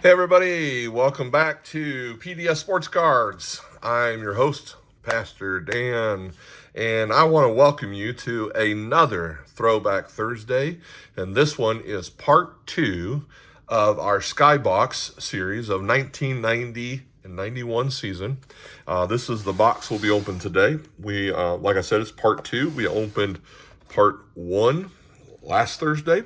Hey everybody, welcome back to PDS Sports Cards. I'm your host, Pastor Dan, and I want to welcome you to another Throwback Thursday. And this one is part two of our Skybox series of 1990 and 91 season. This is the box we'll be open today. Like I said, it's part two. We opened part one last Thursday,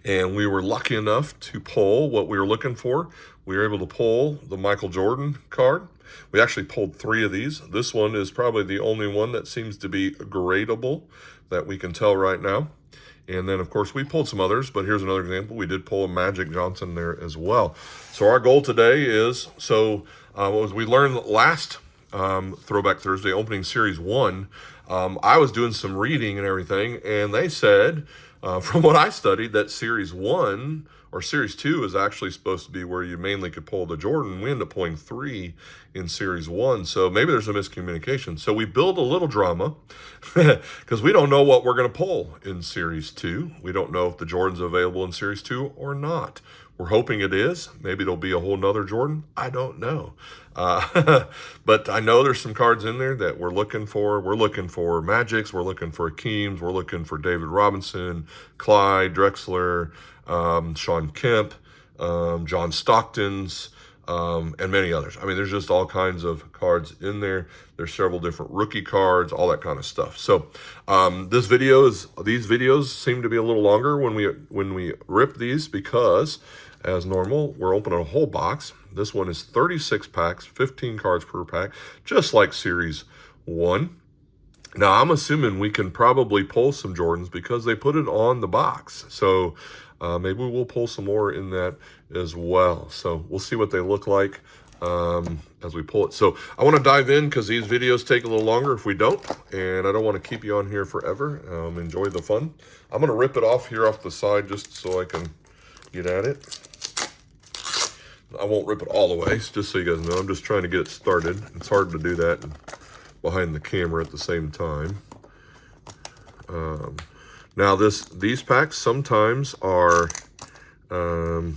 and we were lucky enough to pull what we were looking for. We were able to pull the Michael Jordan card. We actually pulled three of these. This one is probably the only one that seems to be gradable that we can tell right now. And then, of course, we pulled some others, but here's another example. We did pull a Magic Johnson there as well. So our goal today is, as we learned last Throwback Thursday, opening Series 1, I was doing some reading and everything, and they said, from what I studied, that Series 1 or Series 2 is actually supposed to be where you mainly could pull the Jordan. We end up pulling 3 in Series 1, so maybe there's a miscommunication. So we build a little drama because we don't know what we're going to pull in Series 2. We don't know if the Jordan's available in Series 2 or not. We're hoping it is. Maybe it'll be a whole nother Jordan. I don't know. But I know there's some cards in there that we're looking for. We're looking for Magics. We're looking for Akeems. We're looking for David Robinson, Clyde Drexler, Sean Kemp, John Stockton's, and many others. I mean, there's just all kinds of cards in there. There's several different rookie cards, all that kind of stuff. So these videos seem to be a little longer when we rip these because, as normal, we're opening a whole box. This one is 36 packs, 15 cards per pack, just like Series 1. Now, I'm assuming we can probably pull some Jordans because they put it on the box. So maybe we'll pull some more in that as well. So we'll see what they look like as we pull it. So I want to dive in because these videos take a little longer if we don't. And I don't want to keep you on here forever. Enjoy the fun. I'm going to rip it off here off the side just so I can get at it. I won't rip it all the way, just so you guys know. I'm just trying to get it started. It's hard to do that behind the camera at the same time. Now these packs sometimes are not in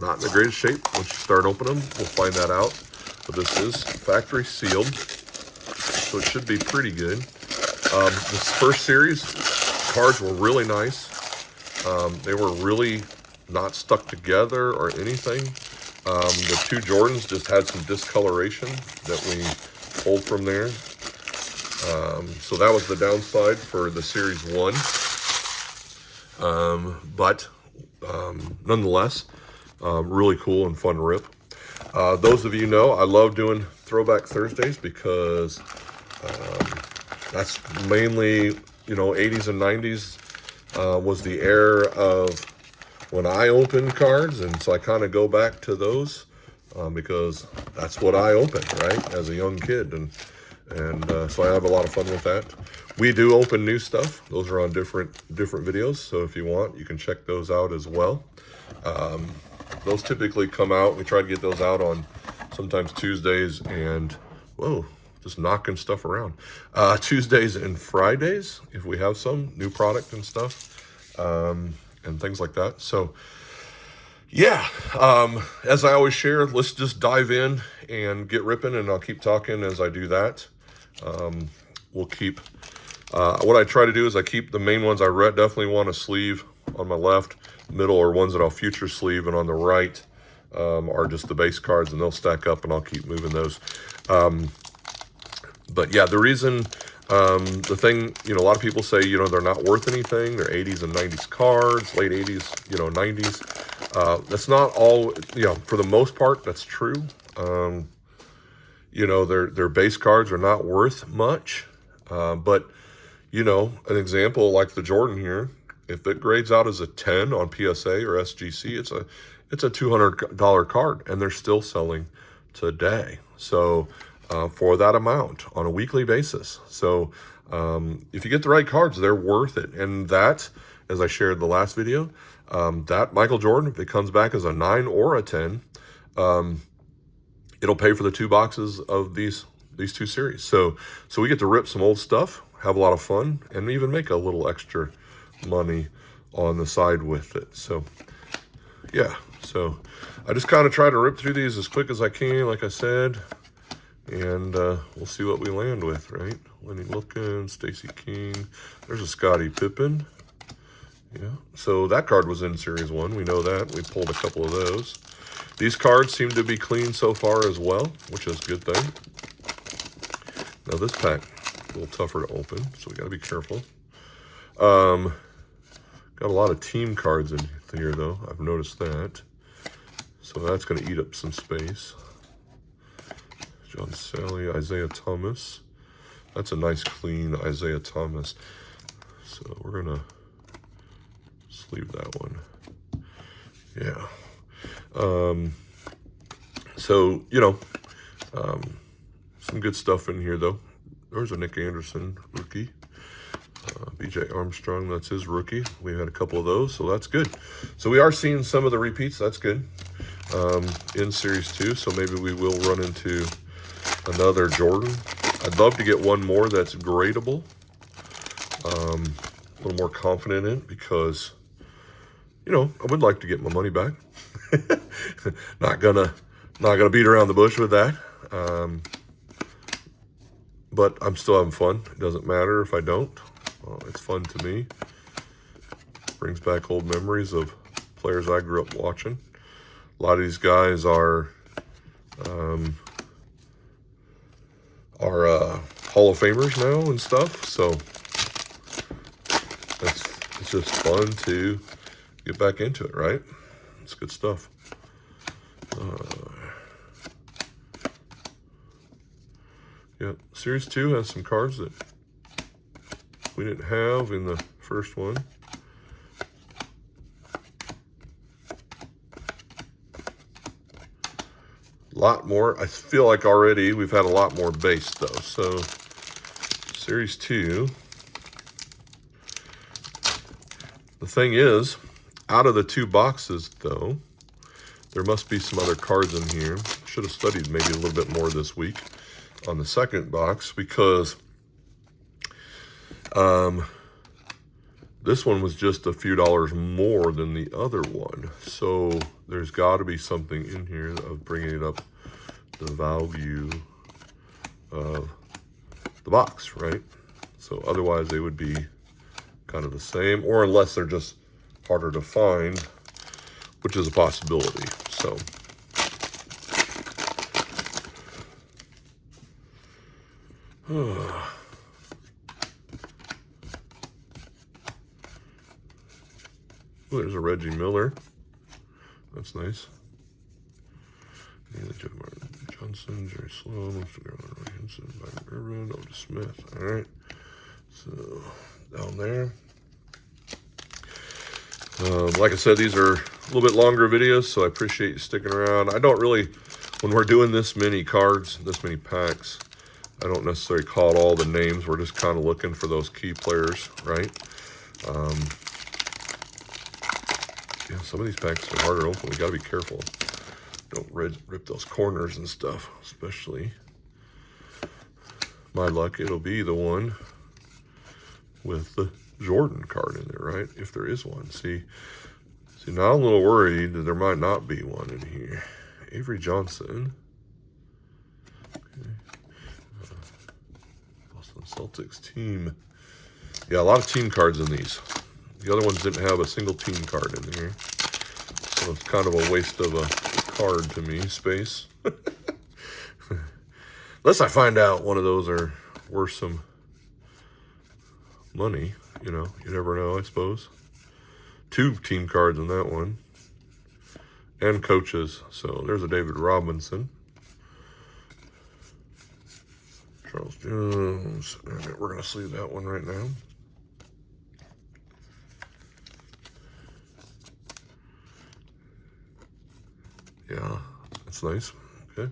the greatest shape. Once you start opening them, we'll find that out. But this is factory sealed, so it should be pretty good. This first series, cards were really nice. They were really not stuck together or anything. The two Jordans just had some discoloration that we pulled from there. So that was the downside for the Series 1. But nonetheless, really cool and fun rip. Those of you know, I love doing Throwback Thursdays because that's mainly, 80s and 90s was the era of when I opened cards, and so I kind of go back to those because that's what I opened, right, as a young kid, and so I have a lot of fun with that. We do open new stuff. Those are on different videos, so if you want, you can check those out as well. Those typically come out. We try to get those out on sometimes Tuesdays and, whoa, just knocking stuff around. Tuesdays and Fridays, if we have some new product and stuff. And things like that. So yeah, as I always share, let's just dive in and get ripping, and I'll keep talking as I do that. We'll keep what I try to do is I keep the main ones I definitely want a sleeve on my left, middle are ones that I'll future sleeve, and on the right are just the base cards, and they'll stack up, and I'll keep moving those. But yeah, the reason the thing, a lot of people say, they're not worth anything. They're 80s and 90s cards, late 80s, 90s. That's not all, for the most part, that's true. Their base cards are not worth much. But, an example like the Jordan here, if it grades out as a 10 on PSA or SGC, it's a $200 card, and they're still selling today. So, for that amount on a weekly basis. So if you get the right cards, they're worth it. And that, as I shared the last video, that Michael Jordan, if it comes back as a 9 or a 10, it'll pay for the 2 boxes of these 2 series. So we get to rip some old stuff, have a lot of fun, and even make a little extra money on the side with it. So yeah, so I just kind of try to rip through these as quick as I can, like I said, and we'll see what we land with, right? Lenny Wilkins, Stacey King. There's a Scottie Pippen. Yeah, so that card was in Series 1. We know that. We pulled a couple of those. These cards seem to be clean so far as well, which is a good thing. Now this pack, a little tougher to open, so we got to be careful. Got a lot of team cards in here, though. I've noticed that. So that's going to eat up some space. John Sally, Isaiah Thomas. That's a nice, clean Isaiah Thomas. So we're going to sleeve that one. Yeah. So, you know, some good stuff in here, though. There's a Nick Anderson rookie. BJ Armstrong, that's his rookie. We had a couple of those, so that's good. So we are seeing some of the repeats. That's good in Series 2, so maybe we will run into another Jordan. I'd love to get one more that's gradable. A little more confident in it because, you know, I would like to get my money back. Not gonna beat around the bush with that. But I'm still having fun. It doesn't matter if I don't. It's fun to me. Brings back old memories of players I grew up watching. A lot of these guys are Hall of Famers now and stuff. So it's just fun to get back into it, right? It's good stuff. Yep, Series 2 has some cards that we didn't have in the first one. A lot more. I feel like already we've had a lot more base, though. So, Series 2. The thing is, out of the 2 boxes, though, there must be some other cards in here. Should have studied maybe a little bit more this week on the second box because this one was just a few dollars more than the other one. So there's got to be something in here of bringing it up the value of the box, right? So otherwise they would be kind of the same, or unless they're just harder to find, which is a possibility. So oh, there's a Reggie Miller. That's nice. Johnson, Jerry Sloan, Henson, Byron Irvin, Otis Smith. All right. So down there. Like I said, these are a little bit longer videos, so I appreciate you sticking around. I don't really, when we're doing this many cards, this many packs, I don't necessarily call all the names. We're just kind of looking for those key players, right? Yeah, some of these packs are harder to open. We got to be careful. Don't rip those corners and stuff, especially. My luck, it'll be the one with the Jordan card in there, right? If there is one. See, now I'm a little worried that there might not be one in here. Avery Johnson. Okay. Boston Celtics team. Yeah, a lot of team cards in these. The other ones didn't have a single team card in here. So it's kind of a waste of a card to me, space. Unless I find out one of those are worth some money. You know, you never know, I suppose. 2 team cards in that one. And coaches. So there's a David Robinson. Charles Jones. All right, we're going to sleeve that one right now. Yeah, that's nice. Okay.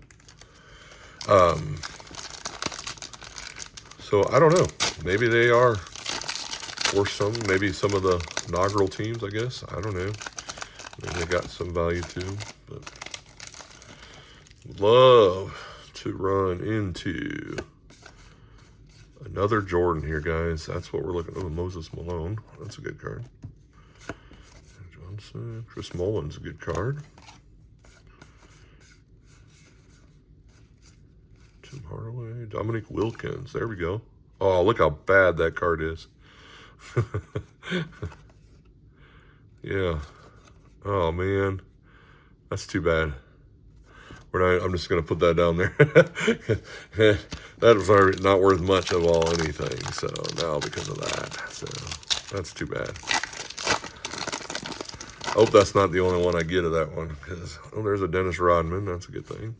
So I don't know. Maybe they are worth some. Maybe some of the inaugural teams, I guess. I don't know. Maybe they got some value too. But would love to run into another Jordan here, guys. That's what we're looking at. Oh, Moses Malone. That's a good card. Johnson. Chris Mullins, a good card. Tim Hardaway. Dominique Wilkins. There we go. Oh, look how bad that card is. Yeah. Oh, man. That's too bad. I'm just going to put that down there. That was already not worth much of all anything. So now because of that. So that's too bad. I hope that's not the only one I get of that one. Because, oh, there's a Dennis Rodman. That's a good thing.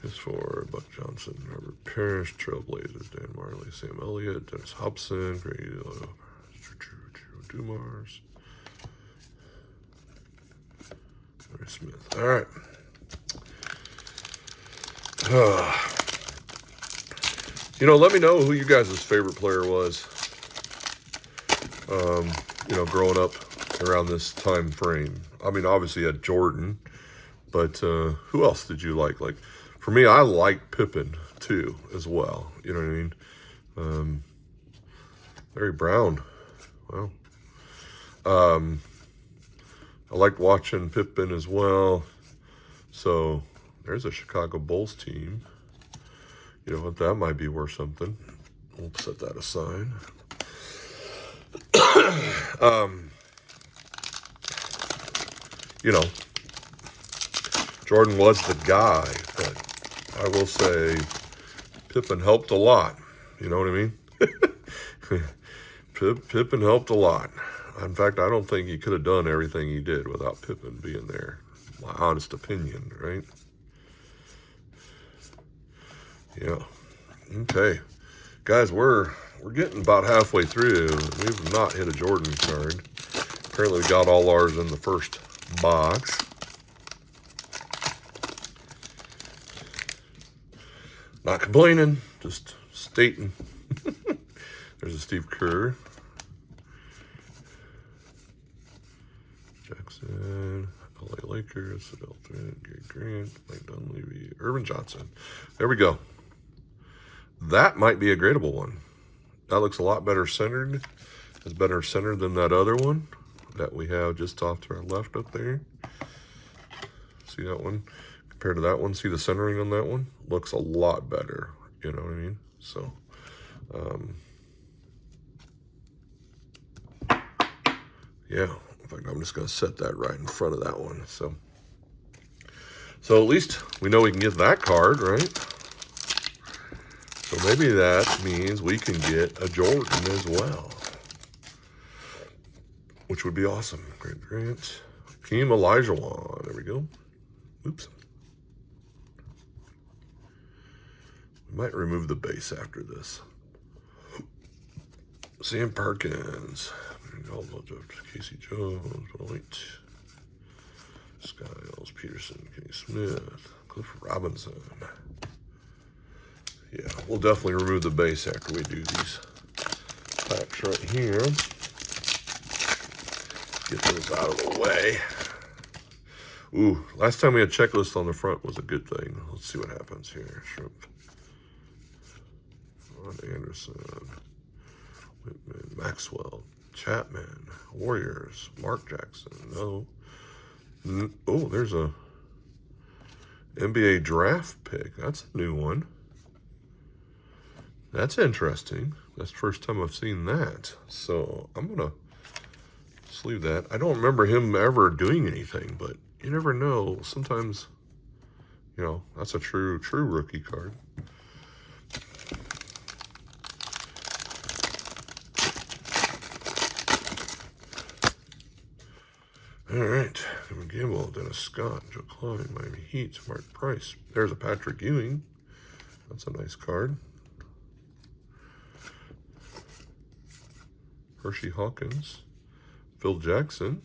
It's for Buck Johnson, Robert Parrish, Trailblazers, Dan Marley, Sam Elliott, Dennis Hobson, Grady Dumars, Larry Smith. All right. You know, let me know who you guys' favorite player was. You know, growing up around this time frame. I mean, obviously you had Jordan, but who else did you like? Like, for me, I like Pippen too, as well. You know what I mean? Larry Brown. Wow. I liked watching Pippen as well. So there's a Chicago Bulls team. You know what? That might be worth something. We'll set that aside. You know, Jordan was the guy, but I will say Pippen helped a lot. You know what I mean? Pippen helped a lot. In fact, I don't think he could have done everything he did without Pippen being there. My honest opinion, right? Yeah. Okay. Guys, we're getting about halfway through. We've not hit a Jordan card. Apparently we got all ours in the first box. Not complaining, just stating. There's a Steve Kerr. Jackson, LA Lakers, Adele Thread, Gary Grant, Mike Dunleavy, Irvin Johnson. There we go. That might be a gradable one. That looks a lot better centered. It's better centered than that other one that we have just off to our left up there. See that one? Compared to that one, see the centering on that one? Looks a lot better. You know what I mean? So, yeah. In fact, I'm just going to set that right in front of that one. So at least we know we can get that card, right? So maybe that means we can get a Jordan as well, which would be awesome. Grant. Hakeem Olajuwon. There we go. Oops. We might remove the base after this. Sam Perkins. Casey Jones. White. Skiles. Peterson. Kenny Smith. Cliff Robinson. Yeah, we'll definitely remove the base after we do these packs right here. Get those out of the way. Ooh, last time we had checklist on the front was a good thing. Let's see what happens here. Shrimp. Ron Anderson. Whitman. Maxwell. Chapman. Warriors. Mark Jackson. No. Oh, there's a NBA draft pick. That's a new one. That's interesting. That's the first time I've seen that. So I'm going to sleeve that. I don't remember him ever doing anything, but you never know. Sometimes, you know, that's a true rookie card. All right. Kevin Gamble, Dennis Scott, Joe Klein, Miami Heat, Mark Price. There's a Patrick Ewing. That's a nice card. Hershey Hawkins, Phil Jackson,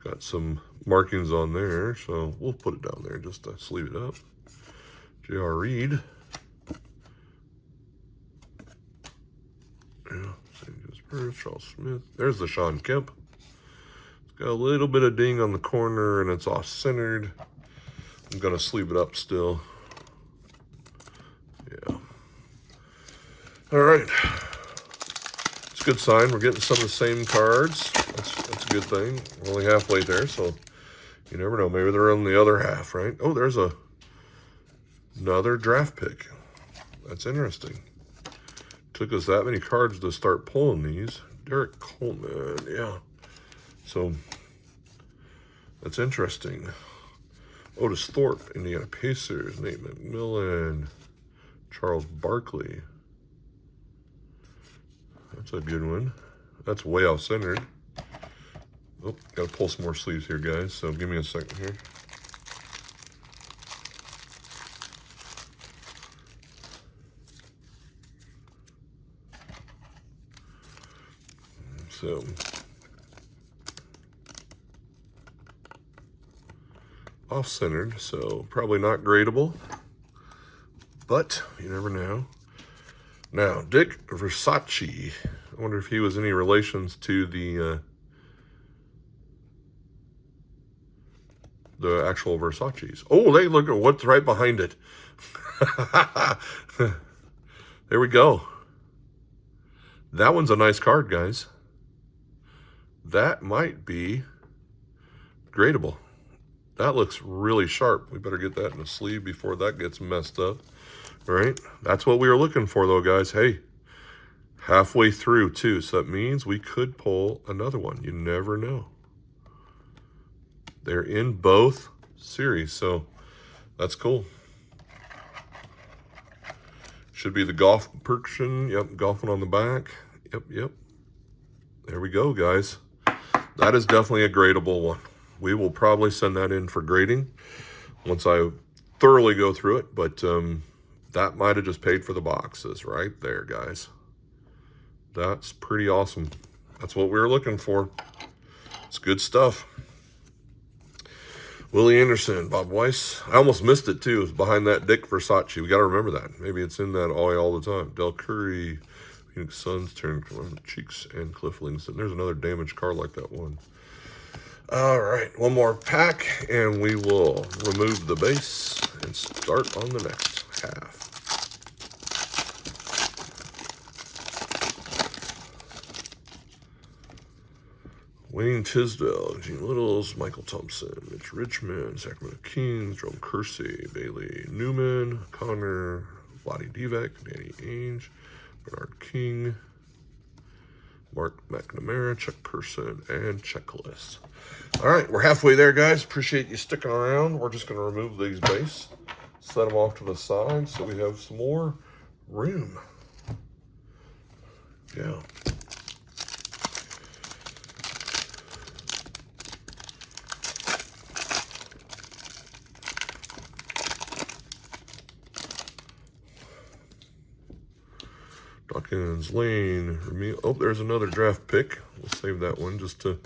got some markings on there, so we'll put it down there just to sleeve it up. J.R. Reed, yeah, St. Joe's Charles Smith. There's the Sean Kemp. It's got a little bit of ding on the corner and it's off centered. I'm gonna sleeve it up still. Yeah. All right. good sign. We're getting some of the same cards. That's a good thing. We're only halfway there, so you never know. Maybe they're on the other half, right? Oh, there's another draft pick. That's interesting. Took us that many cards to start pulling these. Derek Coleman, yeah. So that's interesting. Otis Thorpe, Indiana Pacers. Nate McMillan. Charles Barkley. That's a good one. That's way off-centered. Oh, gotta pull some more sleeves here, guys. So give me a second here. So off-centered, so probably not gradable, but you never know. Now, Dick Versace. I wonder if he was any relations to the actual Versaces. Oh, they look at what's right behind it. There we go. That one's a nice card, guys. That might be gradable. That looks really sharp. We better get that in the sleeve before that gets messed up. All right, that's what we were looking for, though, guys. Hey, halfway through, too. So that means we could pull another one. You never know. They're in both series, so that's cool. Should be the golf perction. Yep, golfing on the back. Yep. There we go, guys. That is definitely a gradable one. We will probably send that in for grading once I thoroughly go through it, but that might have just paid for the boxes right there, guys. That's pretty awesome. That's what we were looking for. It's good stuff. Willie Anderson, Bob Weiss. I almost missed it, too. It was behind that Dick Versace. We got to remember that. Maybe it's in that all the time. Del Curry, Phoenix Suns, Terran Cheeks, and Cliff Livingston. There's another damaged card like that one. All right, one more pack, and we will remove the base and start on the next half. Wayne Tisdale, Gene Littles, Michael Thompson, Mitch Richmond, Sacramento Kings, Jerome Kersey, Bailey Newman, Connor, Vlade Divac, Danny Ainge, Bernard King, Mark McNamara, Chuck Person, and Checklist. All right, we're halfway there, guys. Appreciate you sticking around. We're just going to remove these base, set them off to the side so we have some more room. Yeah. Dawkins, Lane, oh, there's another draft pick. We'll save that one just to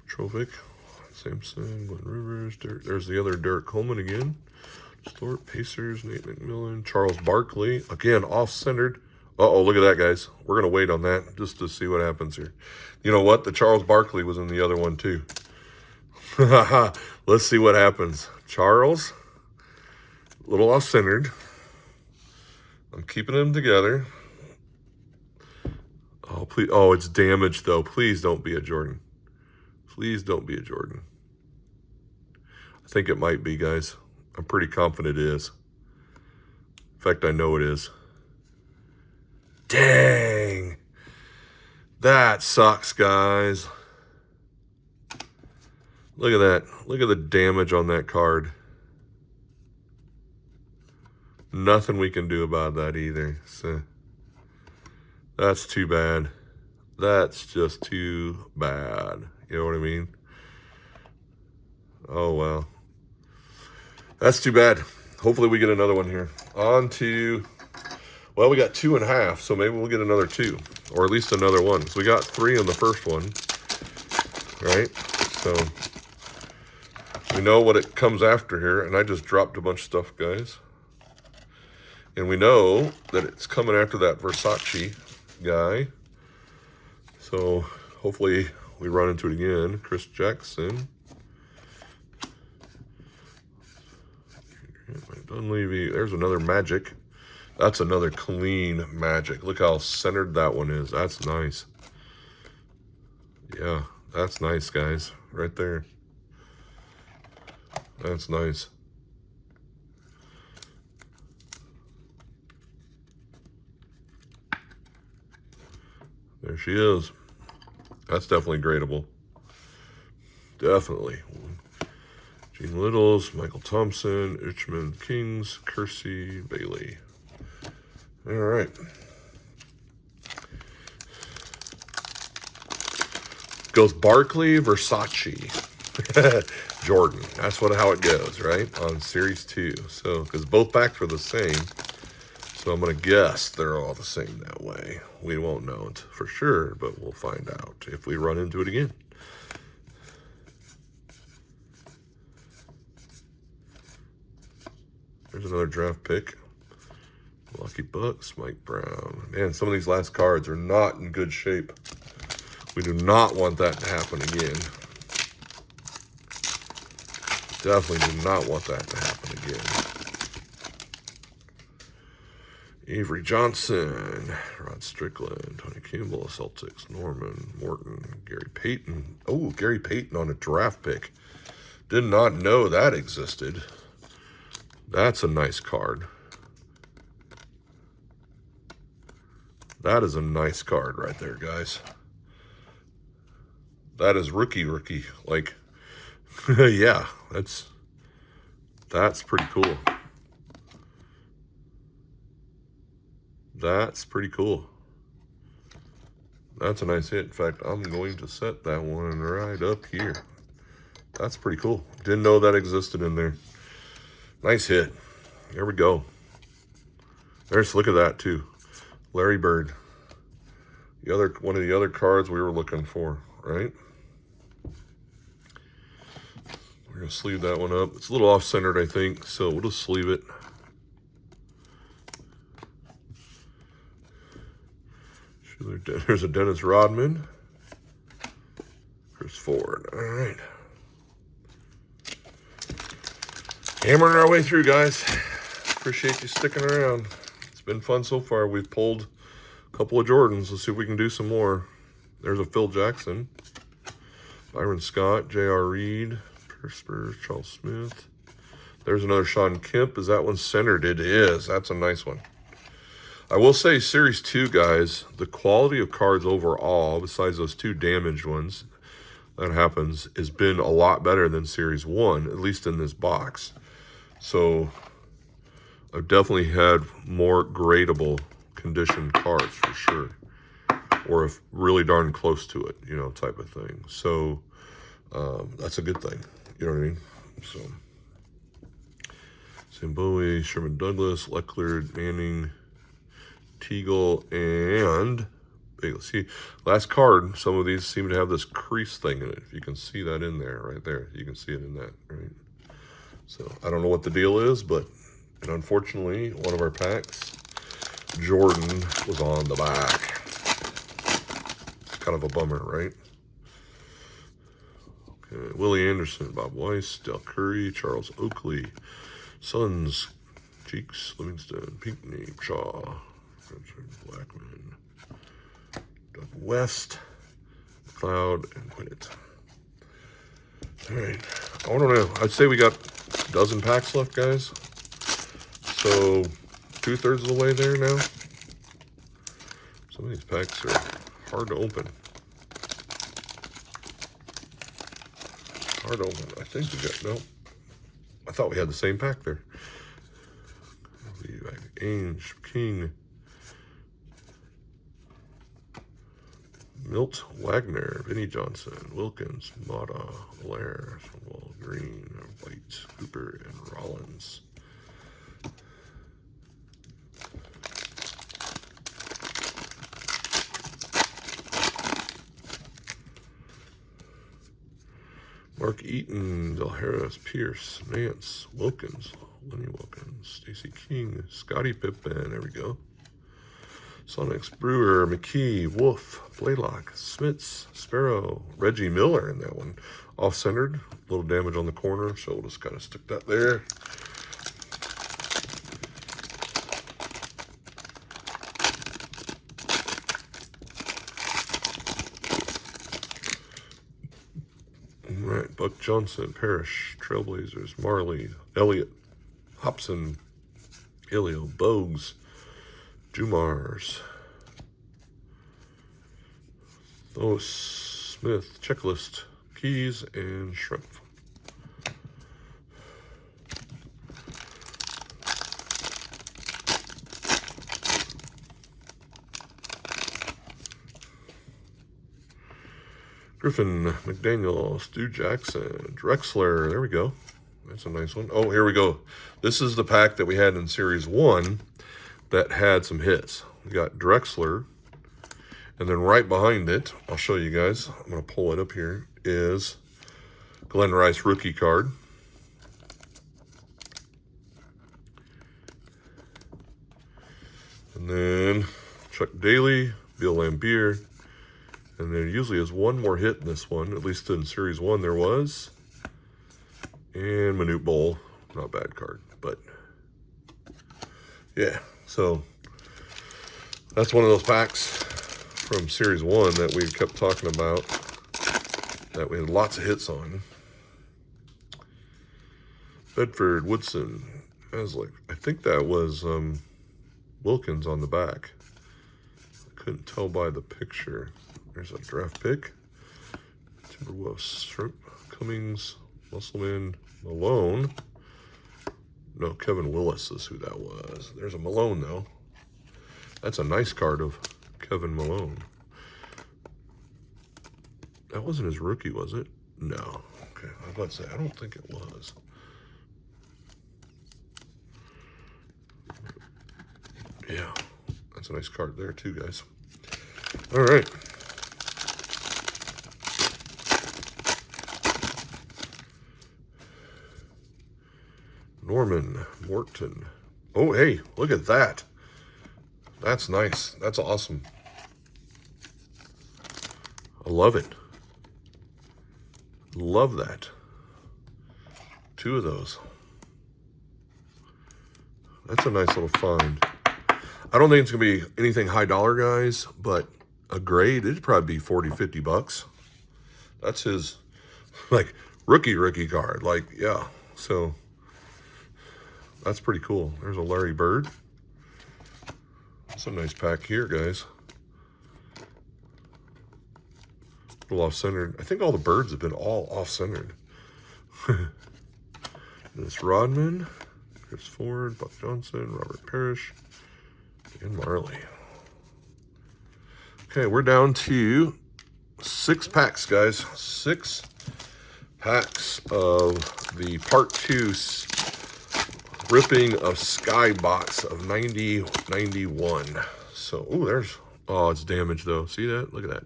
Trovic, Sampson, Glenn Rivers, there's the other Derek Coleman again. Thorpe, Pacers, Nate McMillan, Charles Barkley, again, off-centered. Uh-oh, look at that, guys. We're going to wait on that just to see what happens here. You know what? The Charles Barkley was in the other one, too. Let's see what happens. Charles, a little off-centered. I'm keeping them together. Oh, please. Oh, it's damaged, though. Please don't be a Jordan. Please don't be a Jordan. I think it might be, guys. I'm pretty confident it is. In fact, I know it is. Dang. That sucks, guys. Look at that. Look at the damage on that card. Nothing we can do about that either. So that's too bad. That's just too bad. You know what I mean? Oh, well. That's too bad. Hopefully we get another one here. On to, well, we got 2.5, so maybe we'll get another 2. Or at least another one. So we got 3 in the first one. Right? So we know what it comes after here. And I just dropped a bunch of stuff, guys. And we know that it's coming after that Versace guy. So hopefully we run into it again. Chris Jackson. Dunleavy. There's another Magic. That's another clean Magic. Look how centered that one is. That's nice. Yeah, that's nice, guys. Right there. That's nice. There she is. That's definitely gradable. Definitely. Gene Littles, Michael Thompson, Richmond Kings, Kersey, Bailey. All right. Goes Barkley, Versace, Jordan. That's how it goes, right? On Series 2. So, because both packs were the same. So I'm going to guess they're all the same that way. We won't know it for sure, but we'll find out if we run into it again. There's another draft pick. Lucky Bucks, Mike Brown. Man, some of these last cards are not in good shape. We do not want that to happen again. Definitely do not want that to happen again. Avery Johnson, Rod Strickland, Tony Campbell, Celtics, Norman, Morton, Gary Payton. Oh, Gary Payton on a draft pick. Did not know that existed. That's a nice card. That is a nice card right there, guys. That is rookie. Like, yeah, that's pretty cool. That's pretty cool. That's a nice hit. In fact, I'm going to set that one right up here. That's pretty cool. Didn't know that existed in there. Nice hit. There we go. There's, look at that too. Larry Bird. One of the other cards we were looking for, right? We're going to sleeve that one up. It's a little off-centered, I think, so we'll just sleeve it. There's a Dennis Rodman. Chris Ford. All right. Hammering our way through, guys. Appreciate you sticking around. It's been fun so far. We've pulled a couple of Jordans. Let's see if we can do some more. There's a Phil Jackson. Byron Scott, J.R. Reed, Spurs, Charles Smith. There's another Sean Kemp. Is that one centered? It is. That's a nice one. I will say Series 2, guys, the quality of cards overall, besides those two damaged ones, that happens, has been a lot better than Series 1, at least in this box. So I've definitely had more gradable condition cards for sure, or if really darn close to it, you know, type of thing. So that's a good thing, you know what I mean? So Sam Bowie, Sherman Douglas, Leckler, Manning, Teagle, and Bagel. See, last card, some of these seem to have this crease thing in it. If you can see that in there, right there. You can see it in that, right? So I don't know what the deal is, but unfortunately, one of our packs, Jordan, was on the back. It's kind of a bummer, right? Okay, Willie Anderson, Bob Weiss, Del Curry, Charles Oakley, Sons, Cheeks, Livingston, Pinckney, Shaw, Blackman, Doug West, Cloud, and Quinnett. All right, I don't know. I'd say we got a dozen packs left, guys. So 2/3 of the way there now. Some of these packs are hard to open. Hard to open. I think we got, no. I thought we had the same pack there. Ainge, King, Milt, Wagner, Vinnie Johnson, Wilkins, Mata, Blair, Wall, Green, White, Cooper, and Rollins. Mark Eaton, Del Harris, Pierce, Nance, Wilkins, Lenny Wilkins, Stacey King, Scottie Pippen, there we go. Sonics, Brewer, McKee, Wolf, Blaylock, Smits, Sparrow, Reggie Miller in that one. Off-centered, a little damage on the corner, so we'll just kind of stick that there. Buck Johnson, Parrish, Trailblazers, Marley, Elliott, Hobson, Elio, Bogues, Jumars, Lois, Smith, Checklist, Keys, and Shrimp. Griffin, McDaniel, Stu Jackson, Drexler. There we go. That's a nice one. Oh, here we go. This is the pack that we had in Series 1 that had some hits. We got Drexler. And then right behind it, I'll show you guys. I'm going to pull it up here, is Glenn Rice rookie card. And then Chuck Daly, Bill Lambier. And there usually is one more hit in this one, at least in Series 1 there was. And Manute Bowl, not a bad card, but yeah. So that's one of those packs from Series 1 that we kept talking about, that we had lots of hits on. Bedford, Woodson, Haslick. I think that was Wilkins on the back. I couldn't tell by the picture. There's a draft pick. Timberwolves, Shrimp, Cummings, Musselman, Malone. No, Kevin Willis is who that was. There's a Malone, though. That's a nice card of Kevin Malone. That wasn't his rookie, was it? No. Okay, I was about to say, I don't think it was. Yeah, that's a nice card there, too, guys. All right. Norman Morton. Oh, hey, look at that. That's nice. That's awesome. I love it. Love that. 2 of those. That's a nice little find. I don't think it's going to be anything high dollar, guys, but a grade, it'd probably be 40, 50 bucks. That's his, like, rookie card. Like, yeah. So that's pretty cool. There's a Larry Bird. That's a nice pack here, guys. A little off-centered. I think all the birds have been all off-centered. This Rodman, Chris Ford, Buck Johnson, Robert Parrish, and Marley. Okay, we're down to 6 packs, guys. 6 packs of the Part 2 ripping of Skybox of 90-91. So, oh, there's, oh, it's damaged though. See that? Look at that.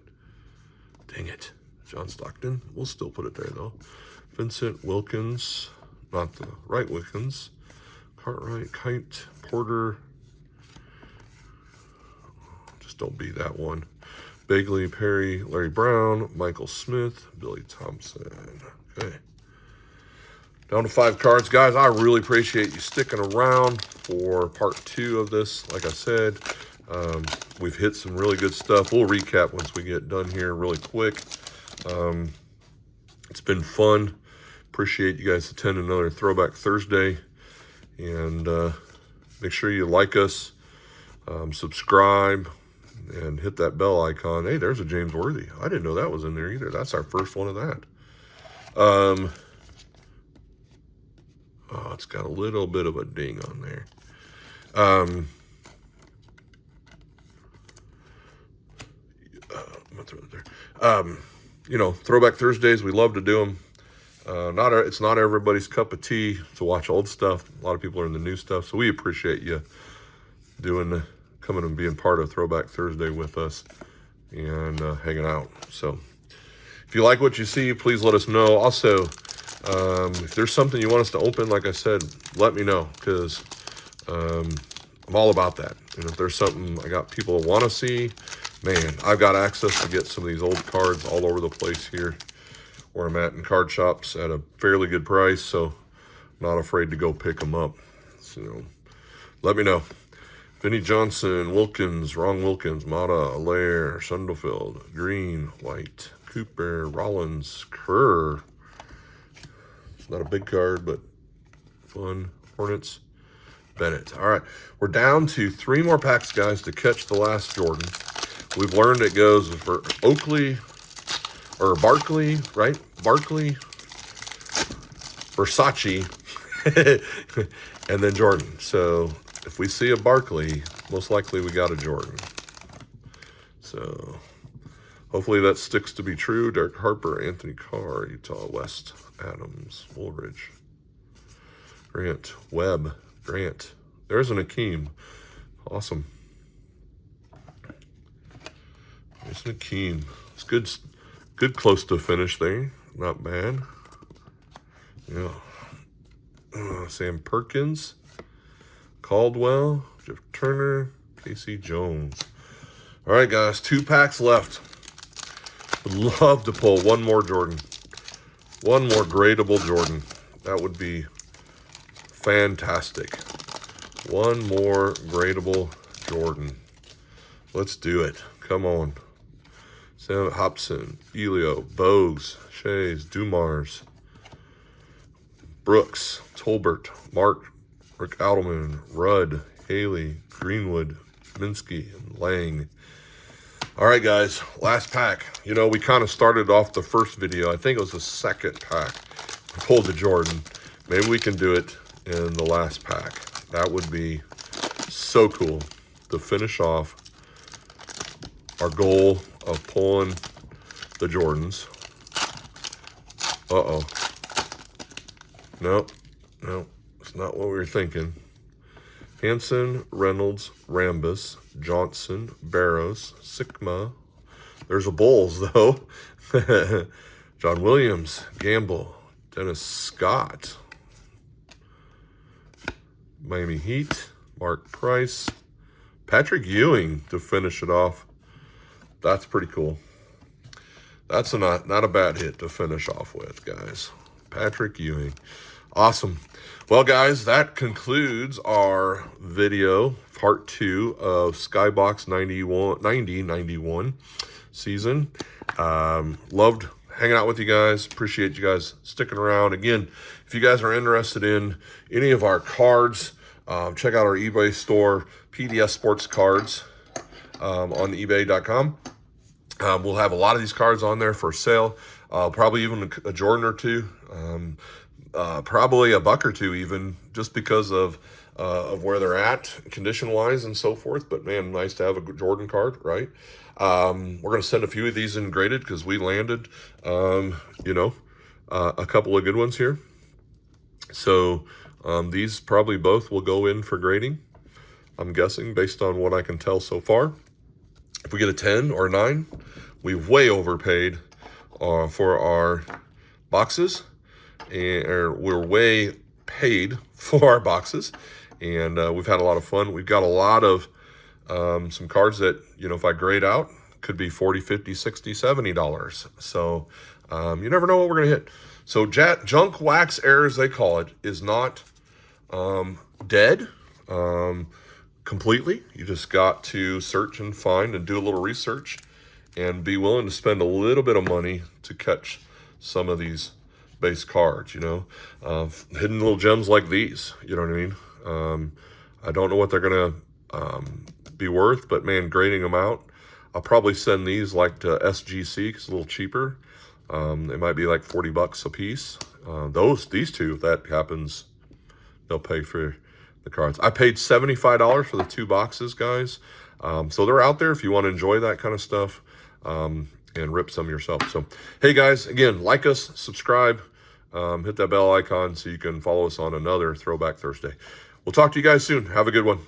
Dang it. John Stockton. We'll still put it there though. Vincent Wilkins, not the right Wilkins. Cartwright, Kite, Porter. Just don't be that one. Bagley, Perry, Larry Brown, Michael Smith, Billy Thompson. Okay. Down to 5 cards. Guys, I really appreciate you sticking around for part 2 of this. Like I said, we've hit some really good stuff. We'll recap once we get done here really quick. It's been fun. Appreciate you guys attending another Throwback Thursday. And make sure you like us, subscribe, and hit that bell icon. Hey, there's a James Worthy. I didn't know that was in there either. That's our first one of that. Oh, it's got a little bit of a ding on there. I'm gonna throw it there. You know, Throwback Thursdays, we love to do them. It's not everybody's cup of tea to watch old stuff. A lot of people are in the new stuff, so we appreciate you coming and being part of Throwback Thursday with us and hanging out. So if you like what you see, please let us know. Also, if there's something you want us to open, like I said, let me know, because I'm all about that. And if there's something I got people that want to see, man, I've got access to get some of these old cards all over the place here where I'm at in card shops at a fairly good price, so not afraid to go pick them up. So let me know. Vinny Johnson, Wilkins, Ron Wilkins, Mata, Allaire, Sundelfield, Green, White, Cooper, Rollins, Kerr, Not a big card, but fun. Hornets. Bennett. All right, we're down to 3 more packs, guys, to catch the last Jordan. We've learned it goes for Oakley, or Barkley, right? Barkley, Versace, and then Jordan. So if we see a Barkley, most likely we got a Jordan. So hopefully that sticks to be true. Derek Harper, Anthony Carr, Utah West, Adams, Woolridge, Grant, Webb, Grant. There's an Akeem. Awesome. There's an Akeem. It's good close to finish there. Not bad. Yeah. Sam Perkins, Caldwell, Jeff Turner, Casey Jones. All right, guys, 2 packs left. Would love to pull one more Jordan. One more gradable Jordan. That would be fantastic. One more gradable Jordan. Let's do it. Come on. Sam Hobson, Elio, Bogues, Shays, Dumars, Brooks, Tolbert, Mark, Rick Alderman, Rudd, Haley, Greenwood, Minsky, and Lang. All right, guys, last pack. You know, we kind of started off the first video. I think it was the second pack. I pulled the Jordan. Maybe we can do it in the last pack. That would be so cool to finish off our goal of pulling the Jordans. Uh-oh. Nope. It's not what we were thinking. Hanson, Reynolds, Rambus, Johnson, Barrows, Sigma. There's a Bulls, though. John Williams, Gamble, Dennis Scott, Miami Heat, Mark Price, Patrick Ewing to finish it off. That's pretty cool. That's not a bad hit to finish off with, guys. Patrick Ewing. Awesome. Well, guys, that concludes our video, part 2 of Skybox 90-91 season. Loved hanging out with you guys. Appreciate you guys sticking around. Again, if you guys are interested in any of our cards, check out our eBay store, PDS Sports Cards, on ebay.com. We'll have a lot of these cards on there for sale. Probably even a Jordan or two. Probably a buck or two even, just because of where they're at condition-wise and so forth. But, man, nice to have a Jordan card, right? We're going to send a few of these in graded because we landed, a couple of good ones here. So these probably both will go in for grading, I'm guessing, based on what I can tell so far. If we get a 10 or a 9, we've way overpaid for our boxes. And we're way paid for our boxes, and we've had a lot of fun. We've got a lot of some cards that, if I grade out, could be $40, $50, $60, $70. So you never know what we're going to hit. So junk wax error, as they call it, is not dead completely. You just got to search and find and do a little research and be willing to spend a little bit of money to catch some of these base cards, hidden little gems like these, you know what I mean? I don't know what they're going to be worth, but, man, grading them out, I'll probably send these like to SGC because it's a little cheaper. They might be like $40 a piece. These two, if that happens, they'll pay for the cards. I paid $75 for the 2 boxes, guys. So they're out there if you want to enjoy that kind of stuff. And rip some yourself. So, hey, guys, again, like us, subscribe, hit that bell icon so you can follow us on another Throwback Thursday. We'll talk to you guys soon. Have a good one.